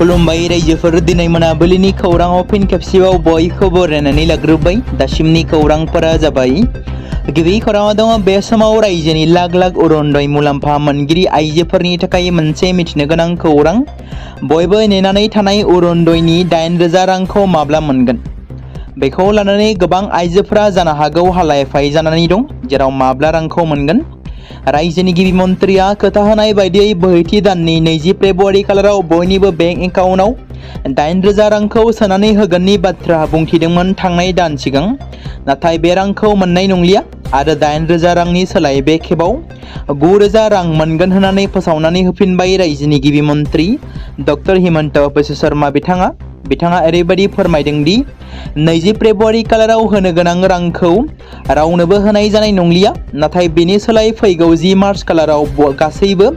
खुलुमबाय रायजोफोर दिनै मोनाबिलिनि खौराङाव फिन खेबसेबाव बयखौबो बरायनानै लाग्रोबाय। दासिमनि खौरांफोरा जाबाय। गिबि खौराङाव दङ बे समाव रायजोनि लाख लाख अरुनदय मुलाम्फा मोनगिरि आइजोफोरनि थाखाय मोनसे मिथिनो गोनां खौरां। बयबो नेनानै थानाय अरुनदयनि 8,000 रांखौ माब्ला मोनगोन? बेखौ लानानै गोबां आइजोफोरा जानो हागौ हालाय-हाफाय जानानै दं, जेराव माब्ला रांखौ मोनगोन। रायजोनि गिबि मन्थ्रिया खोथा होनाय बायदियै बोहैथि दाननि 20 फेब्रुआरि खालाराव बयनिबो बेंक एकाउन्टआव 8,000 रांखौ सोनानै होगोननि बाथ्रा बुंथिदोंमोन थांनाय दान सिगां। नाथाय बे रांखौ मोननाय नंलिया आरो 8,000 रांनि सोलाय बे खेबाव 9,000 रां मोनगोन होननानै फोसावनानै होफिनबाय रायजोनि गिबि मन्थ्रि डक्टर हिमन्त बिश्व शर्मा बिथाङा ओरैबायदि फोरमायदों दि 20 फेब्रुआरि खालाराव होनो गोनां रांखौ रावनोबो होनाय जानाय नंलिया, नाथाय बेनि सोलाय फैगौ 10 मार्च खालाराव गासैबो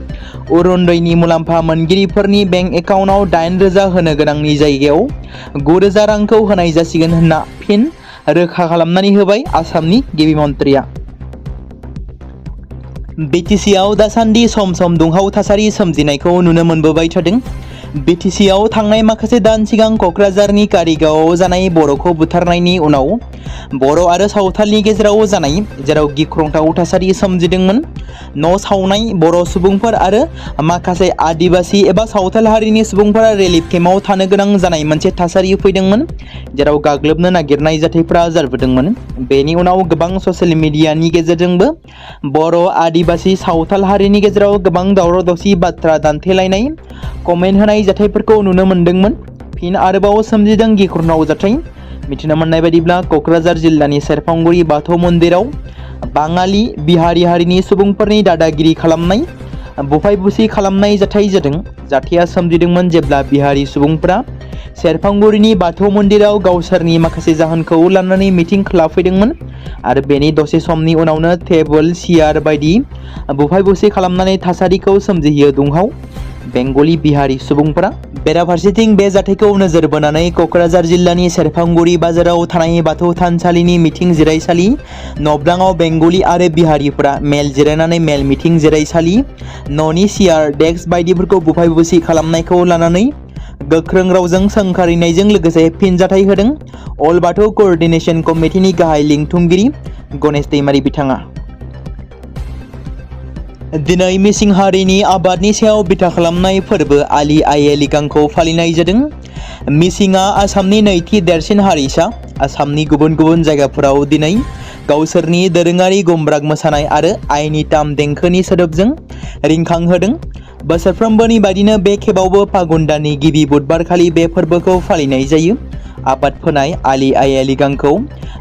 अरुनदयनि मुलाम्फा मोनगिरिफोरनि बेंक एकाउन्टआव 8,000 होनो गोनांनि जायगायाव 9,000 रांखौ होनाय जासिगोन होनना फिन रोखा खालामनानै होबाय आसामनि गिबि मन्थ्रिया। बिटिसिआव दासान्दि सम सम दुंहाव थासारि सोमजिनायखौ नुनो मोनबोबाय थादों। बिटिसिआव थांनाय माखासे दान सिगां क'क्राझारनि कारिगावआव जानाय बर'खौ बुथारनायनि उनाव बर' आरो सावथालनि गेजेराव जानाय जेराव गिख्रंथाव थासारि सोमजिदोंमोन। न' सावनाय, बर' सुबुंफोर आरो माखासे आदिबासि एबा सावथाल हारिनि सुबुंफोरा रिलिफ केम्पआव थानो गोनां जानाय मोनसे थासारि फैदोंमोन, जेराव गाग्लोबनो नागिरनाय जाथायफोरा जाबोदोंमोन। बेनि उनाव गोबां ससियेल मिडियानि गेजेरजोंबो बर', आदिबासि, सावथाल हारिनि गेजेराव गोबां दावराव-दावसि, बाथ्रा दान्थेलायनाय, कमेन्ट होनाय जाथायफोरखौ नुनो मोन्दोंमोन। फिन आरोबाव सोमजिदों गिख्रंथाव जाथाय। मिथिनो मोननाय बायदिब्ला क'क्राझार जिल्लानि सेरफांगुरि बाथौ मन्दिराव बाङालि बिहारि हारिनि सुबुंफोरनि दादागिरि खालामनाय, बुफाय-बुसि खालामनाय जाथाय जादों। जाथाया सोमजिदोंमोन जेब्ला बिहारि सुबुंफोरा सेरफांगुरिनि बाथौ मन्दिराव गावसोरनि माखासे जाहोनखौ लानानै मिटिं खालामफैदोंमोन आरो बेनि दसे समनि उनावनो टेबोल, सियार बायदि बुफाय-बुसि खालामनानै थासारिखौ सोमजिहोयो दुंहाव बेंगलि बिहारि सुबुंफोरा। बेराफारसेथिं बे जाथायखौ नोजोर बोनानै क'क्राझार जिल्लानि सेरफांगुरि बाजाराव थानाय बाथौ थानसालिनि मिथिं जिरायसालि न'ब्लाङाव बेंगलि आरो बिहारिफोरा मेल जिरायनानै मेल मिथिं जिरायसालि न'नि सियार, डेस्क बायदिफोरखौ बुफाय-बुसि खालामनायखौ लानानै गोख्रों रावजों सोंखारिनायजों लोगोसे फिनजाथाय होदों अल बाथौ क'अर्डिनेशन कमिटिनि गाहाय लिंथुमगिरि गणेश दैमारी बिथाङा। दिनै मिसिं हारिनि आबादनि सायाव बिथा खालामनाय फोरबो आलि आइ लिगांखौ फालिनाय जादों। मिसिंआ आसामनि नैथि देरसिन हारिसा। आसामनि गुबुन गुबुन जायगाफोराव दिनै गावसोरनि दोरोङारि गुमब्राग मोसानाय आरो आइनि ताम देंखोनि सोदोबजों रिंखांहोदों। बोसोरफ्रोमबोनि बायदिनो बे खेबावबो फागुन दाननि गिबि बुधबारखालि बे फोरबोखौ फालिनाय जायो। आबाद फोनाय आलि आइ लिगांखौ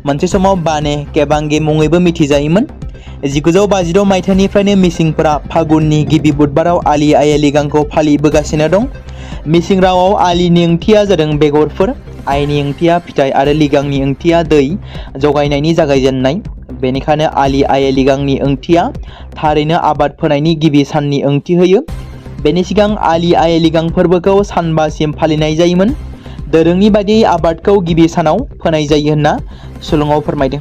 मोनसे समाव बाने केबांगे मुङैबो मिथिजायोमोन। 1952 मायथाइनिफ्रायनो मिसिंफोरा फागुननि गिबि बुधबाराव आलि आइ लिगांखौ फालिबोगासिनो दं। मिसिं रावाव आलिनि ओंथिया जादों बेगरफोर, आइनि ओंथिया फिथाइ आरो लिगांनि ओंथिया दै जगायनायनि जागायजेननाय। बेनिखायनो आलि आइ लिगांनि ओंथिया थारैनो आबाद फोनायनि गिबि साननि ओंथि होयो। बेनि सिगां आलि आइ लिगां फोरबोखौ सानबासिम फालिनाय जायोमोन। दोरोंनि बायदियै आबादखौ गिबि सानाव फोनाय जायो होनना सुलुङाव फोरमायदों।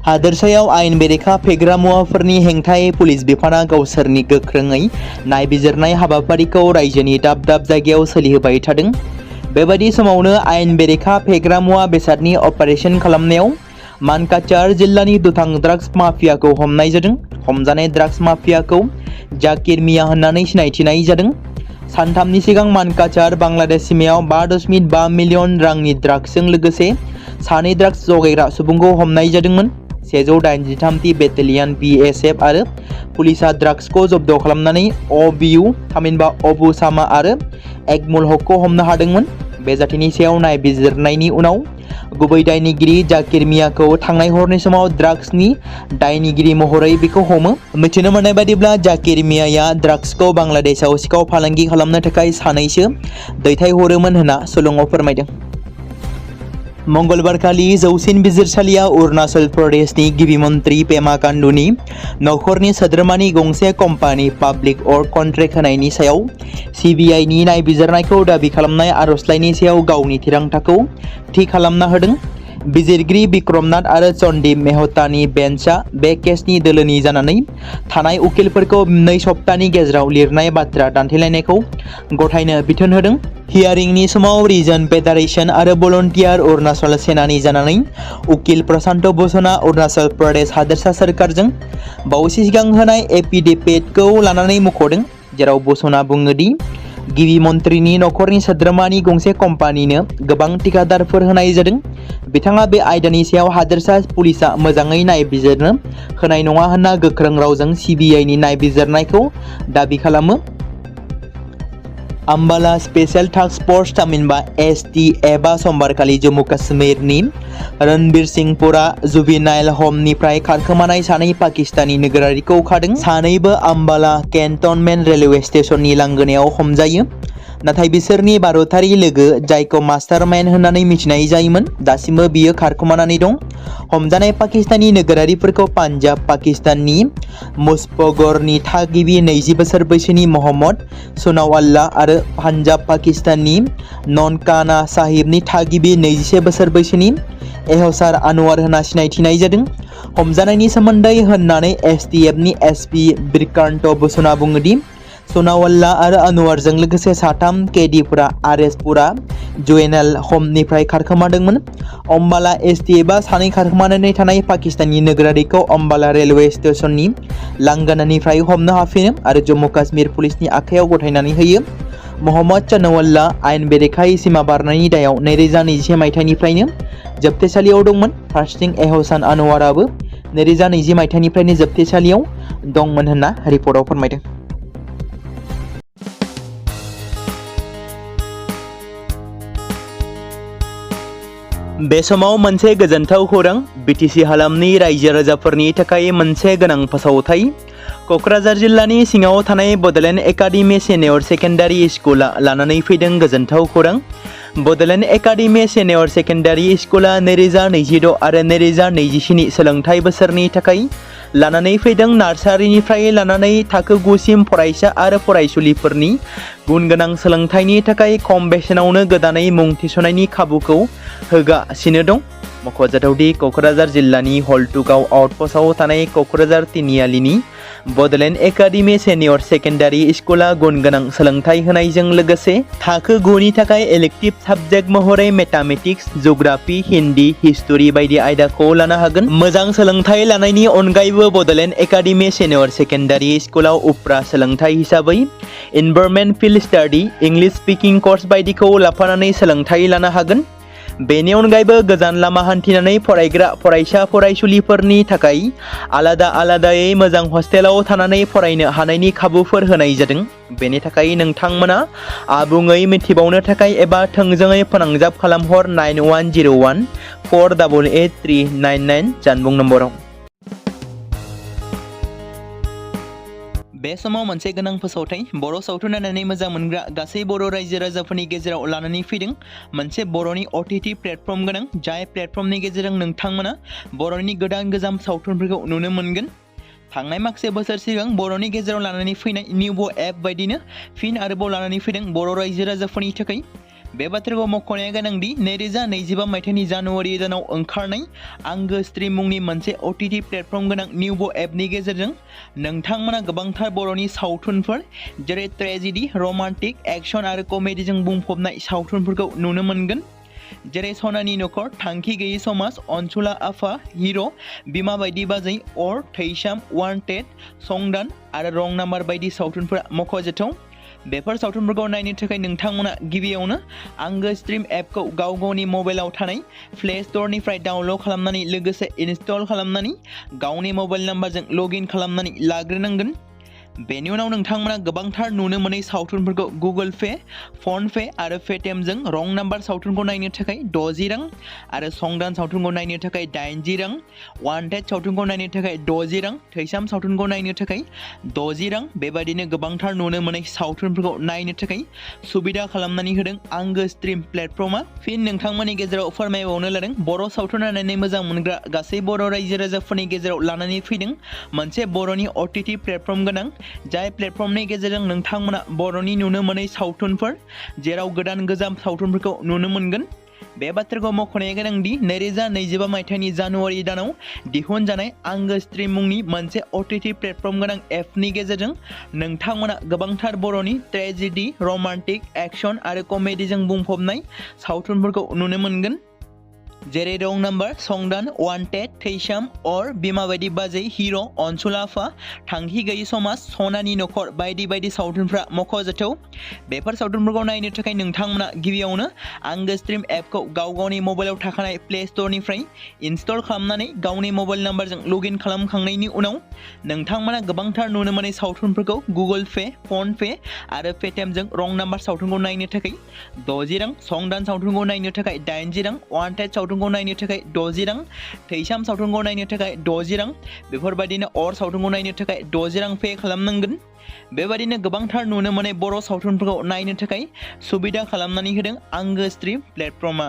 हादोरसायाव आयेन बेरेखा फेग्रा मुवाफोरनि हेंथायै पुलिस बिफाना गावसोरनि गोख्रोङै नायबिजिरनाय हाबाफारिखौ रायजोनि दाब दाब जायगायाव सोलिहोबाय थादों। बेबायदि समावनो आयेन बेरेखा फेग्रा मुवा बेसादनि अपारेशन खालामनायाव मानकाचार जिल्लानि दुथां ड्राग्स माफियाखौ हमनाय जादों। हमजानाय ड्राग्स माफियाखौ जाकिर मिया होननानै सिनायथिनाय जादों। सानथामनि सिगां मानकाचार बांलादेश सीमायाव 5.5 मिलियन रांनि ड्राग्सजों लोगोसे सानै ड्राग्स जगायग्रा सुबुंखौ हमनाय जादोंमोन। 183 बेटेलियन BSF आरो पुलिसआ ड्राग्सखौ जब्द खालामनानै OBU थामहिनबा अबु सामा आरो एकमुल हकखौ हमनो हादोंमोन। बे जाथायनि सायाव नायबिजिरनायनि उनाव गुबै दायनिगिरि जाकिर मियाखौ थांनाय हरनि समाव ड्राग्सनि दायनिगिरि महरै बेखौ हमो। मिथिनो मोननाय बायदिब्ला जाकिर मियाया ड्राग्सखौ बांलादेशआव सिखाव फालांगि खालामनो थाखाय सानैसो दैथायहरोमोन होनना सुलुङाव फोरमायदों। मंगलबारखालि जौसिन बिजिरसालिया अरुणाचल प्रदेशनि गिबि मन्थ्रि पेमा खांडुनि नखरनि सोद्रोमानि गंसे कम्पानि पाब्लिक अर्क कन्ट्रेक्ट होनायनि सायाव CBIनि नायबिजिरनायखौ दाबि खालामनाय आर'जलाइनि सायाव गावनि थिरांथाखौ थि खालामना होदों। बिजिरगिरि बिक्रमनाथ आरो चन्दीप मेहतानि बेन्चआ बे केसनि दोलोनि जानानै थानाय उकिलफोरखौ 2 सप्तानि गेजेराव लिरनाय बाथ्रा दान्थेलायनायखौ गथायनो बिथोन होदों। हियारिंनि समाव रिजन फेडारेशन आरो भलन्टियार अरुणाचल सेनानि जानानै उकिल प्रशान्त भूषणआ अरुणाचल प्रदेश हादोरसा सोरखारजों बावैसो सिगां होनाय एफिडेभिटखौ लानानै मुंख'दों, जेराव भूषणआ बुङो दि गिबि मन्थ्रिनि नखरनि सोद्रोमानि गंसे कम्पानिनो गोबां थिकादारफोर होनाय जादों। बिथाङा बे आयदानि सायाव हादोरसा पुलिसआ मोजाङै नायबिजिरनो होनाय नङा होनना गोख्रों रावजों सिबिआइनि नायबिजिरनायखौ दाबि खालामो। आम्बाला स्पेशल टास्क फोर्स थामहिनबा STFआ समबारखालि जम्मु काश्मीरनि रणबीरसिंहपुरा जुभिनाइल हमनिफ्राय खारखोमानाय 2 पाकिस्तानी नोगोरारिखौ खादों। सानैबो आम्बाला केन्टनमेन्ट रेलवे स्टेशननि लांगोनायाव हमजायो, नाथाय बिसोरनि भारतारि लोगो, जायखौ मास्टारमाइन्ड होननानै मिथिनाय जायोमोन, दासिमबो बियो खारखोमानानै दं। हमजानाय पाकिस्तानी नोगोरारिफोरखौ पान्जाब पाकिस्ताननि मुजफ्फरगढ़नि थागिबि 20 बोसोर बैसोनि मोहम्मद सनाउल्लाह आरो पान्जाब पाकिस्ताननि ननकाना साहिबनि थागिबि 21 बोसोर बैसोनि एहसार आनवार होनना सिनायथिनाय जादों। हमजानायनि सोमोन्दै होननानै STFनि SP बिरकान्त भूषणआ बुङो दि सनाउल्लाह आरो आनवारजों लोगोसे 3 कैदीफोरा आरेसपुरा जुवेनाइल हमनिफ्राय खारखोमादोंमोन। अम्बाला STFआ 2 खारखोमानानै थानाय पाकिस्तानी नोगोरारिखौ अम्बाला रेलवे स्टेशननि लांगोनानिफ्राय हमनो हाफिनो आरो जम्मु काश्मीर पुलिसनि आखायाव गथायनानै होयो। मोहम्मद सनाउल्लाह आयेन बेरेखायै सिमा बारनायनि दायाव 2021 मायथाइनिफ्रायनो जोबथेसालियाव दंमोन। फारसेथिं एहसान आनवाराबो 2020 मायथाइनिफ्रायनो जोबथेसालियाव दंमोन होनना रिपर्टआव फोरमायदों। बे समाव मोनसे गोजोनथाव खौरां। BTC हालामनि रायजो राजाफोरनि थाखाय मोनसे गोनां फोसावथाय। क'क्राझार जिल्लानि सिङाव थानाय बड'लेण्ड एकाडेमि सिनियर सेकेन्डारि स्कुला लानानै फैदों गोजोनथाव खौरां। बड'लेण्ड एकाडेमि सिनियर सेकेन्डारि स्कुला 2026 आरो 2027 सोलोंथाइ बोसोरनि थाखाय लानानै फैदों नार्सारिनिफ्राय लानानै थाखो 9 सिम फरायसा आरो फरायसुलिफोरनि गुनगोनां सोलोंथाइनि थाखाय खम बेसेनावनो गोदानै मुं थिसननायनि खाबुखौ होगासिनो दं। मख'जाथावदि क'क्राझार जिल्लानि हल्टुगाव आउटपस्टआव थानाय क'क्राझार तिनिआलिनि बड'लेण्ड एकाडेमि सिनियर सेकेन्डारि स्कुला गुनगोनां सोलोंथाइ होनायजों लोगोसे थाखो 9 नि थाखाय इलेक्टिभ साबजेक्ट महरै मेथामेटिक्स, जिअ'ग्राफि, हिन्दी, हिस्टरि बायदि आयदाखौ लानो हागोन। मोजां सोलोंथाइ लानायनि अनगायैबो बड'लेण्ड एकाडेमि सिनियर सेकेन्डारि स्कुलाव उफ्रा सोलोंथाइ हिसाबै environment field study, English speaking course बायदिखौ लाफानानै सोलोंथाइ लानो हागोन। बेनि अनगायैबो गोजान लामा हान्थिनानै फरायग्रा फरायसा फरायसुलिफोरनि थाखाय आलादायै मोजां हस्टेलाव थानानै फरायनो हानायनि खाबुफोर होनाय जादों। बेनि थाखाय नोंथांमोना आबुङै मिथिबावनो थाखाय एबा थोंजोङै फोनांजाब खालामहर 9101 488 399 जानबुं नम्बराव। बे समाव मोनसे गोनां फोसावथाय। बर' सावथुन नायनानै मोजां मोनग्रा गासै बर' रायजो राजाफोरनि गेजेराव लानानै फैदों मोनसे बर'नि OTT प्लेटफर्म गोनां, जाय प्लेटफर्मनि गेजेरजों नोंथांमोना बर'नि गोदान सावथुनफोरखौ नुनो मोनगोन। थांनाय माखासे बोसोर सिगां बर'नि गेजेराव लानानै फैनाय निउबो एप बायदिनो फिन आरोबाव लानानै फैदों बर' रायजो राजाफोरनि थाखाय। बे बाथ्राखौ मख'नाया गोनांदि 2025 मायथाइनि जानुवारि दानाव ओंखारनाय आंगो स्ट्रिम मुंनि मोनसे OTT प्लेटफर्म गोनां निउबो एपनि गेजेरजों नोंथांमोना गोबांथार बर'नि सावथुनफोर जेरै ट्रेजेडि, रमान्टिक, एक्सन आरो कमेडिजों बुंफबनाय सावथुनफोरखौ नुनो मोनगोन। जेरै सनानि नखर, थांखि गैयै समाज, अनसुला आफा, हिर', बिमा बायदि बाजै, अर, थैसाम, वान्टेड, संदान आरो रं नाम्बार बायदि सावथुनफोरा मख'जाथाव। बेफोर सावथुनफोरखौ नायनो थाखाय नोंथांमोना गिबियावनो आंगो स्ट्रिम एपखौ गावनि मबाइलाव थानाय प्ले स्ट'रनिफ्राय डाउनल'ड खालामनानै लोगोसे इनस्टल खालामनानै गावनि मबाइल नाम्बारजों लगइन खालामनानै लाग्रोनांगोन। बेनि उनाव नोंथांमोना गोबांथार नुनो मोनै सावथुनफोरखौ गुगोल पे, फन पे आरो पेटिएमजों रं नाम्बार सावथुनखौ नायनो थाखाय 60 रां आरो संदान सावथुनखौ नायनो थाखाय 80 रां, वान्टेड सावथुनखौ नायनो थाखाय 60 रां, थैसाम सावथुनखौ नायनो थाखाय 60 रां, बेबादिनो गोबांथार नुनो मोनै सावथुनफोरखौ नायनो थाखाय सुबिदा खालामनानै होदों आंगो स्ट्रिम प्लेटफर्मआ। फिन नोंथांमोननि गेजेराव फोरमायबावनो लादों बर' सावथुन नायनानै मोजां मोनग्रा गासै बर' रायजो राजाफोरनि गेजेराव लानानै फैदों मोनसे बर'नि OTT प्लेटफर्म गोनां, जाय प्लेटफर्मनि गेजेरजों नोंथांमोना बर'नि नुनो मोनै सावथुनफोर जेराव गोदान सावथुनफोरखौ नुनो मोनगोन। बे बाथ्राखौ मख'नाया गोनांदि 2025 मायथाइनि जानुवारि दानाव दिहुनजानाय आंगो स्ट्रीम मुंनि मोनसे OTT प्लेटफर्म गोनां एपनि गेजेरजों नोंथांमोना गोबांथार बर'नि ट्रेजेडी, रमान्टिक, एक्शन आरो कमेडीजों बुंफबनाय सावथुनफोरखौ नुनो मोनगोन। जेरै रं नाम्बार, संदान, वान्टेड, थैसाम, अर, बिमा बायदि बाजै, हिर', अनसुला आफा, थांखि गैयि समाज, सनानि नखर बायदि बायदि सावथुनफ्रा मख'जाथाव। बेफोर सावथुनफोरखौ नायनो थाखाय नोंथांमोना गिबियावनो आंगो स्ट्रीम एपखौ गावनि मबाइलाव थाखानाय प्ले स्ट'रनिफ्राय इनस्टल खालामनानै गावनि मबाइल नाम्बारजों लगइन खालामखांनायनि उनाव नोंथांमोना गोबांथार नुनो मोनै सावथुनफोरखौ गुगोल पे, फन पे आरो पेटिएमजों रं नाम्बार सावथुनखौ नायनो थाखाय 60 रां, संदान सावथुनखौ नायनो थाखाय 80 रां, वान्टेड सावथुनखौ नायनो थाखाय 60 रां, थैसाम सावथुनखौ नायनो थाखाय 60 रां, बेफोरबायदिनो अर सावथुनखौ नायनो थाखाय 60 रां पे खालामनांगोन। बेबायदिनो गोबांथार नुनो मोनै बर' सावथुनफोरखौ नायनो थाखाय सुबिदा खालामनानै होदों आंगो स्ट्रीम प्लेटफर्मआ।